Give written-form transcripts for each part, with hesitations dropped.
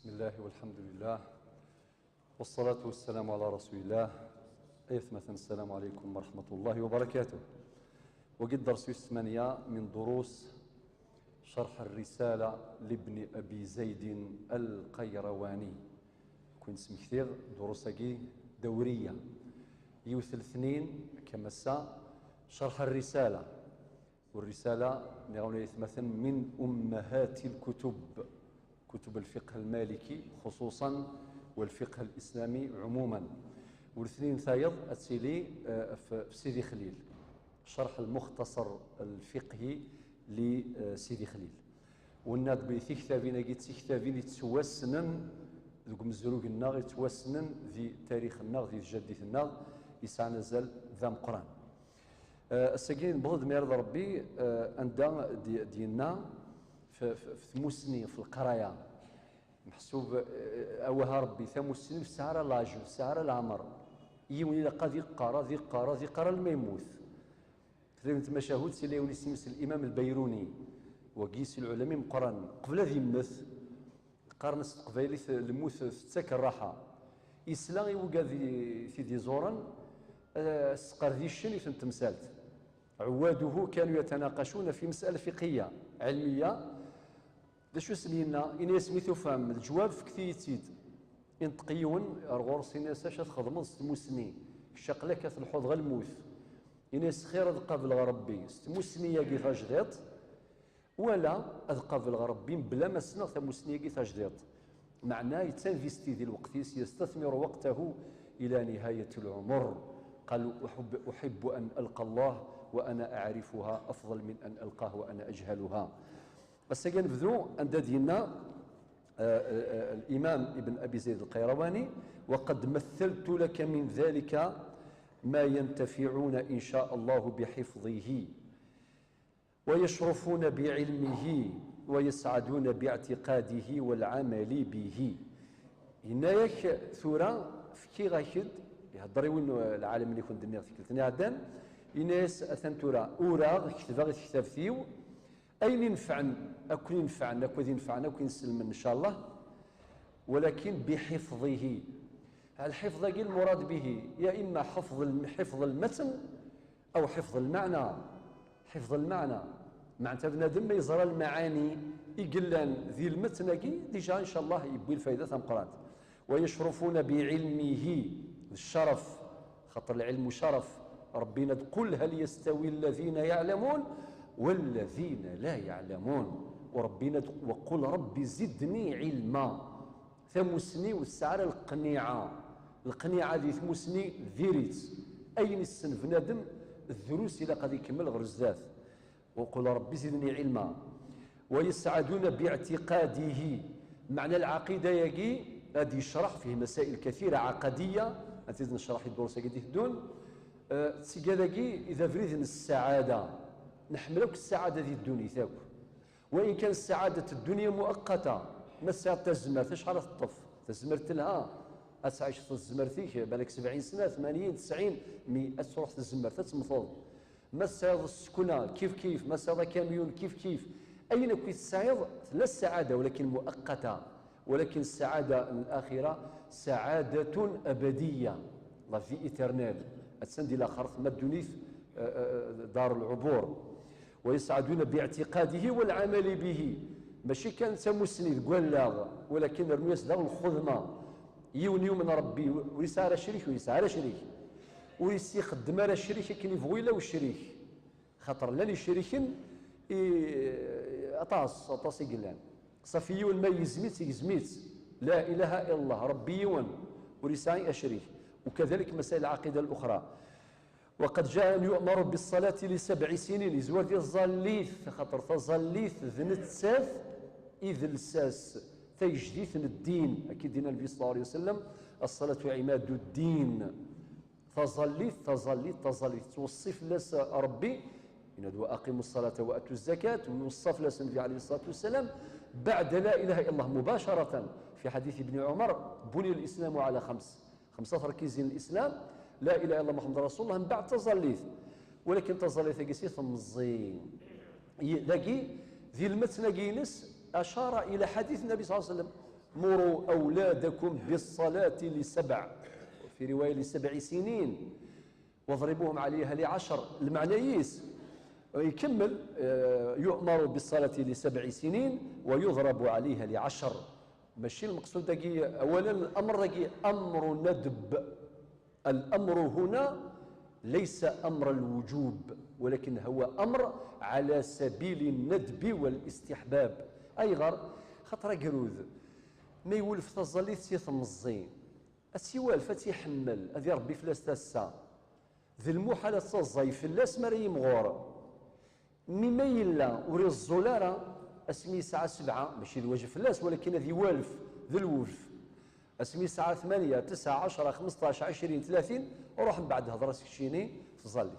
بسم الله والحمد لله والصلاة والسلام على رسول الله. مثلا السلام عليكم ورحمة الله وبركاته. وقد درس 8 من دروس شرح الرسالة لابن أبي زيد القيرواني. كنت اسم كثير دروسكي دورية يوث الاثنين كمسا شرح الرسالة، والرسالة مثلا من أمهات الكتب، كتب الفقه المالكي خصوصا والفقه الإسلامي عموما. والاثنين ثايض أتسيلي في سيدي خليل، شرح المختصر الفقهي لسيدي خليل. والناد بيثي كتابين قيت كتابين يتوسنن ذوك مزروق النار، يتوسنن ذي تاريخ النار، ذي جديث النار يسعى نزل ذا مقران. الساكين بغض ما يرضى ربي عندنا ديالنا في ثموسني في القرايه محسوب اوها ربي ثموسني في السهره لاجو في السهره العمر يوني لقى ذي قرا ذي قرا ذي قرا الميموت كثير مشاهد سي يوني سمس الامام البيروني وقيس العلماء مقرن قبل ذي مث قرن قبيلي الموت تسك الراحه يسلا يوقع في دي زورن سقر ذي الشن في التمثالت. عواده كانوا يتناقشون في مسألة فقهية علمية ذا شو سمينا إن سميتو فهم الجواب في كثيتيد إن تقيون أرغور سيناس أش تخدم ستموسني الشقلة كتلحوظ غا الموت إن خير قبل غربي ستموسني ياكي تجديط ولا قبل غربي بلا ما سنغ ثموسني ياكي تجديط. معناه يتنفيستي ذي الوقت يستثمر وقته إلى نهاية العمر. قال أحب أن ألقى الله وأنا أعرفها أفضل من أن ألقاه وأنا أجهلها. بس كنبذو عند ديالنا الإمام ابن أبي زيد القيرواني: وقد مثلت لك من ذلك ما ينتفعون إن شاء الله بحفظه ويشرفون بعلمه ويسعدون باعتقاده والعمل به. هناك ثورة في كي غاكد يهضر وين العالم اللي كنت دنيا ثكلتني عدان يناس اثنتورا اوراغ كتبا غير كتاب ثيو اين ينفعن اكون ينفعنا اكون ينفعنا اكون نسلم ان شاء الله، ولكن بحفظه. الحفظ المراد به يا اما حفظ المتن او حفظ المعنى. حفظ المعنى معناتها بنادم ما يزرى المعاني يقلان ذي المتن ديجا ان شاء الله يبوي الفائده ثم قرات. ويشرفون بعلمه الشرف، خاطر العلم شرف. ربنا قل هل يستوي الذين يعلمون والذين لا يعلمون، وربنا وقل ربي زدني علما. ثمسني والسعر القنيعه ذي ثمسني ذيريت اين السن بنادم الدروس الى قد يكمل غرزات. وقل ربي زدني علما. ويسعدون باعتقاده، معنى العقيده يجي غادي يشرح فيه مسائل كثيره عقديه نزيد نشرح الدروس اللي دون تسيكالاكي اذا فريد السعاده نحملوك السعاده ذي الدنيا ثاك، وان كان سعاده الدنيا مؤقته ما ساعه الزمر شحال تطف تزمرت لها تعيش في الزمرتيك بالك 70 سنه 80 90 100 تروح تزمر تتمفض. ما ساعه السكنه كيف ما ساعه كاميون كيف اين كنت سعيد لا السعاده ولكن مؤقته، ولكن السعادة الآخرة سعادة أبدية لا في إترنال أتسندي لا خرط ما الدنيث دار العبور. ويسعدون باعتقاده والعمل به، ماشي كان مسند قول ولكن رميس دار الخدمة يوني من ربي ويسعى شريك ويسعى شريك ويستخدم على الشريك كي يبغي لا والشريك خاطر لا للشريك أطاس يقلان صفيون ما يزميت لا اله الا الله ربيون ولسعي اشريك. وكذلك مسائل العقيده الاخرى. وقد جاء ان يؤمر بالصلاه ل7 سنين يزور ديال الظليث خاطر تظليث ذنت ساث اذ الساس تجديث الدين اكيد دينا النبي صلى الله عليه وسلم الصلاه عماد الدين. تظليث توصف لس ربي إن أقيموا الصلاة وأتوا الزكاة ويوصف لس النبي عليه الصلاة والسلام بعد لا إله إلا الله مباشرة في حديث ابن عمر: بني الإسلام على خمسة ركيزين الإسلام لا إله إلا الله محمد رسول الله من بعد تظليث. ولكن تظليث كيسي ثمزين لاقي ذي المتن كينس أشار إلى حديث النبي صلى الله عليه وسلم مروا أولادكم بالصلاة لسبع، في رواية لسبع سنين، واضربوهم عليها ل10. المعنى ييس يكمل يؤمر بالصلاة لسبع سنين ويضرب عليها ل10. ماشي المقصود داكي أولا الأمر داكي أمر ندب. الأمر هنا ليس أمر الوجوب، ولكن هو أمر على سبيل الندب والاستحباب. أي غير خاطر قرود ما يولف تظليت سيثمزين السوالف تيحمل هذي ربي فلاس تاسا ذي المحالة تصزي فلاس مري مغور مما يلا وري الزولارة اسمي ساعة 7 ماشي ذي واجب فلاس، ولكن هذي والف ذي الولف اسمي ساعة 8 9 10 15 20 30 وروح من بعد هضرة سكشيني تظليت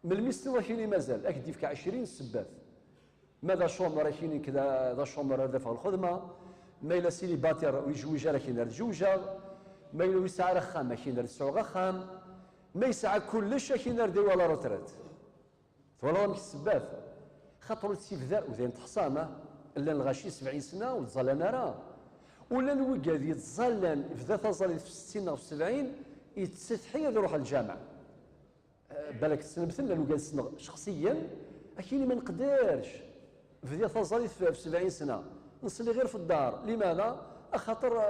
من المستوى كيني مازال اكدي فيك 20 سبات ماذا شومر كيني كذا ذا شومر هذا في الخدمة ما إلا سيلي باتر ويجوجا راه كاين جوجا، ما إلا يسعى رخام ما كاين سوق رخام، ما يسعى كلش كاين دي ولا روترات ولا مك السبات خاطر السيف وذين تحصامه الا الغاشي 70 سنه وتظلن راه ولا الوكاد يتظلن في ذات ظل في 60 او 70 يتستحي يروح الجامع. بالك مثلا الوكاد شخصيا اكيد ما نقدرش في ذات ظل في 70 سنه نصلي غير في الدار. لماذا؟ خاطر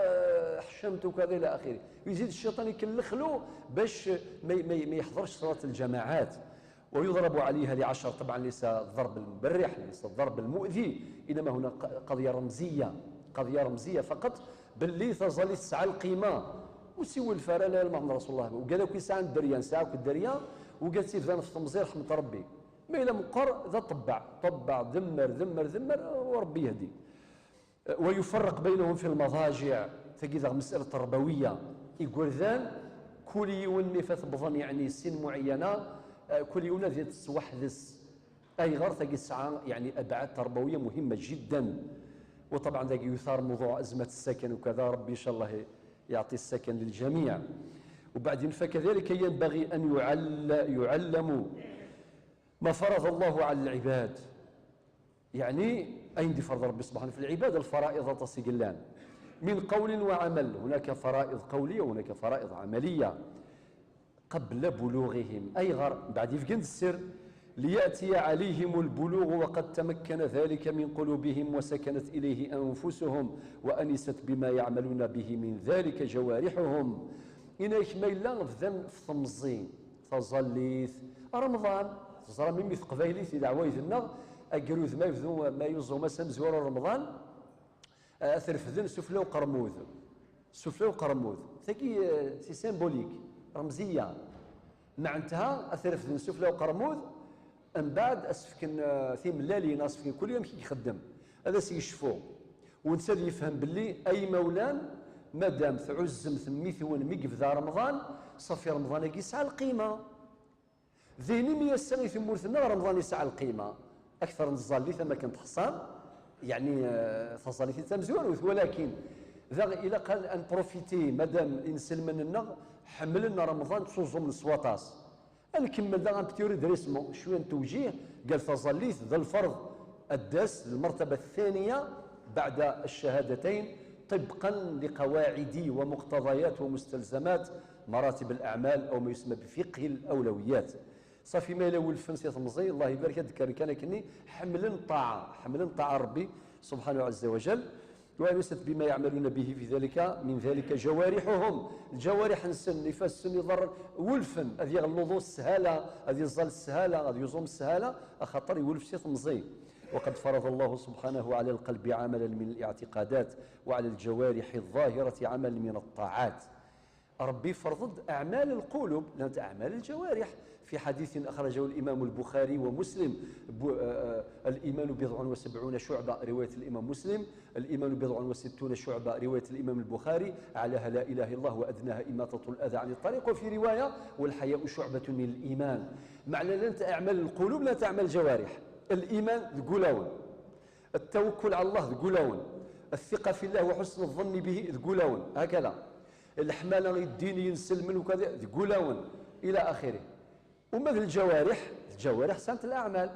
حشمت وكذا الى اخره. يزيد الشيطان يكلخ له باش ما يحضرش صلاه الجماعات ويضرب عليها ل10. طبعا ليس الضرب المبرح، ليس الضرب المؤذي، انما هنا قضيه رمزيه، قضيه رمزيه فقط باللي تظل تسعى القيمه وسوي الفرا لا محمد رسول الله وقال لك ساعه الدريه ساعه الدريه وقال سيفان في تمزير رحمه ربي ما الى مقر ذا طبع ذمر وربي يهدي. ويفرق بينهم في المضاجع تجد مسألة تربوية يقول ذان كل يوم مفات بظن يعني سن معينة كل يوم ذي تسوحدس أي غير تجد ساعة يعني أبعاد تربوية مهمة جدا. وطبعا ذاك يثار موضوع أزمة السكن وكذا ربي إن شاء الله يعطي السكن للجميع. وبعدين فكذلك ينبغي أن يعلموا ما فرض الله على العباد، يعني أين فرض ربي سبحانه في العباد الفرائض تسجلان من قول وعمل. هناك فرائض قولية وهناك فرائض عملية قبل بلوغهم. أي غير بعد يفقد السر ليأتي عليهم البلوغ وقد تمكن ذلك من قلوبهم وسكنت إليه أنفسهم وأنست بما يعملون به من ذلك جوارحهم. إناك ما إلا في ثمزين تظليث رمضان تزرى من مثل قبايلي في دعوة النغ أجروذ ما يفذو ما يوزو مسام زوار رمضان أثرفذن سفلى وقرموذ سفلى وقرموذ ثقي سي سيمبوليك رمزية معنتها أثرفذن سفلى وقرموذ من بعد أسفكن في ملالي ناس كل يوم كي يخدم هذا سيشفو ونسال يفهم باللي أي مولان مادام تعزم ثميث ونميك في رمضان صافي رمضان يسعى القيمة ذيني ميسر في مورثنا رمضان يسعى القيمة أكثر من الظالي ثم كنت حصان يعني فصلي في تمزور. ولكن ذا إلى قال أن بروفيتي مادام إنسان مننا حملنا رمضان تصوزو من السواطاس نكمل ذا بتيوري دريسمو شوية توجيه قال فصليت ذا الفرض الداس المرتبة الثانية بعد الشهادتين طبقا لقواعد ومقتضيات ومستلزمات مراتب الأعمال أو ما يسمى بفقه الأولويات. صافي ما لو الفنس يتمزي الله يبارك ذكر كان كني حمل طاعة ربي سبحانه عز وجل وأنست بما يعملون به في ذلك من ذلك جوارحهم. الجوارح نسن نفاس يضر ولفن هذه اللظو السهالة هذه الظل السهالة هذه يزوم السهالة أخطر يولف يتمزي. وقد فرض الله سبحانه على القلب عملا من الاعتقادات وعلى الجوارح الظاهرة عمل من الطاعات. ربي فرض أعمال القلوب لأنت أعمال الجوارح. في حديث أخرجه الإمام البخاري ومسلم الإيمان 70 شعبة رواية الإمام مسلم، الإيمان 60 شعبة رواية الإمام البخاري، أعلاها لا إله إلا الله وأدناها إماطة الأذى عن الطريق. وفي رواية والحياء شعبة من الإيمان. معنى لا أعمال القلوب لا تعمل الجوارح. الإيمان ذقولون، التوكل على الله ذقولون، الثقة في الله وحسن الظن به ذقولون هكذا، الحمالة الديني ينسلمن وكذا ذقولون إلى آخره. ومثل الجوارح سانت الأعمال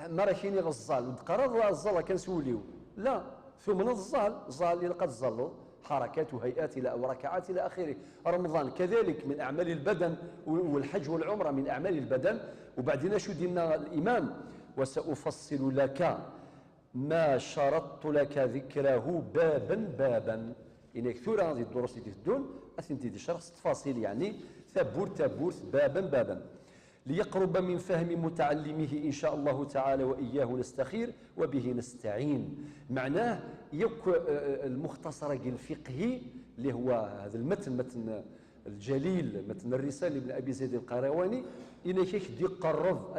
ما راكيني غزال قرر غزال كنسوليو لا ثم الظال اللي قد ظلوا حركات وهيئات وركعات إلى آخره. رمضان كذلك من أعمال البدن، والحج والعمرة من أعمال البدن. وبعدين شو دينا الإمام؟ وسأفصل لك ما شرطت لك ذكره بابا بابا. إن كثر هذه الدروس اللي تدون أثنتي دي شرح تفاصيل، يعني ثبور بابا بابا، ليقرب من فهم متعلمه إن شاء الله تعالى، وإياه نستخير وبه نستعين. معناه المختصر الفقهي اللي هو هذا المتن الجليل، متن الرسالة ابن أبي زيد القيرواني، إن كيك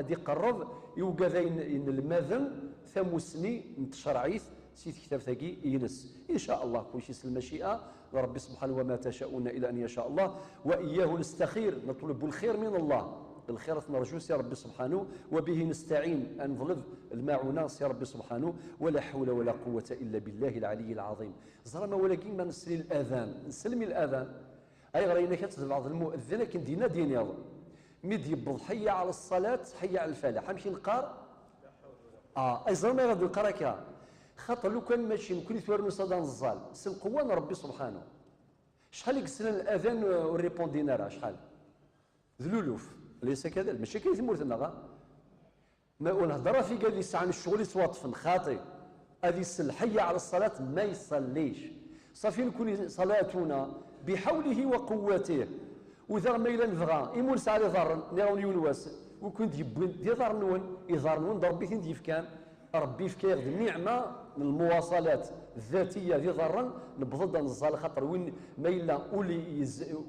دي قرب يوجد إن المذن ثمسني نتشرعيث سيت كتاب ثقي ينس إن شاء الله كل شيء المشيئة ربي سبحانه، وما تشاءون إلا أن يشاء الله، وإياه نستخير نطلب الخير من الله، الخير نرجو سي ربي سبحانه، وبه نستعين أنظلف المعونة سي ربي سبحانه، ولا حول ولا قوة إلا بالله العلي العظيم. زرما ولكن ما نسلي الأذان، نسلمي الأذان أي غرينا كتب بعض المؤذن لكن دينا دينيض ميد يبض حي على الصلاة حي على الفلاح حمشي نقار أي زرما غادي نقرا خاطر لو كان ماشي يمكن يتورنو صدى الزال سن قوة ربي سبحانه. شحال يقسنا الأذان والريبوندينا راه شحال ذلولوف ليس كذلك ماشي كاين في مورثنا ما الهضره في قال لي ساعه الشغل يتواطفن خاطي هذه الحيه على الصلاه ما يصليش صافي نكون صلاتنا بحوله وقوته، وذا ما الا نبغى يمول ساعه ضر نيرون يونواس وكنت دي ضر نون يضر نون ربي ثين ديف كان ربي في كيغ النعمه من المواصلات الذاتيه دي ضرا نبض نزال خاطر وين ما الا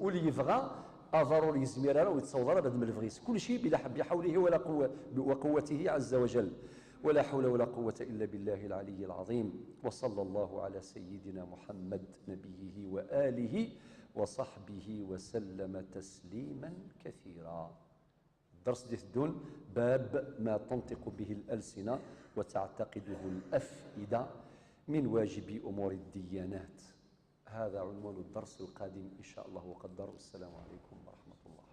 اولي يبغى ضروري يزمير ويتصور بعد ما الفغيس كل شيء بحوله ولا قوة وقوته عز وجل، ولا حول ولا قوة إلا بالله العلي العظيم. وصلى الله على سيدنا محمد نبيه وآله وصحبه وسلم تسليما كثيرا. درس الدون باب ما تنطق به الألسنة وتعتقده الأفئدة من واجب أمور الديانات. هذا عنوان الدرس القادم إن شاء الله وقدر. والسلام عليكم ورحمة الله.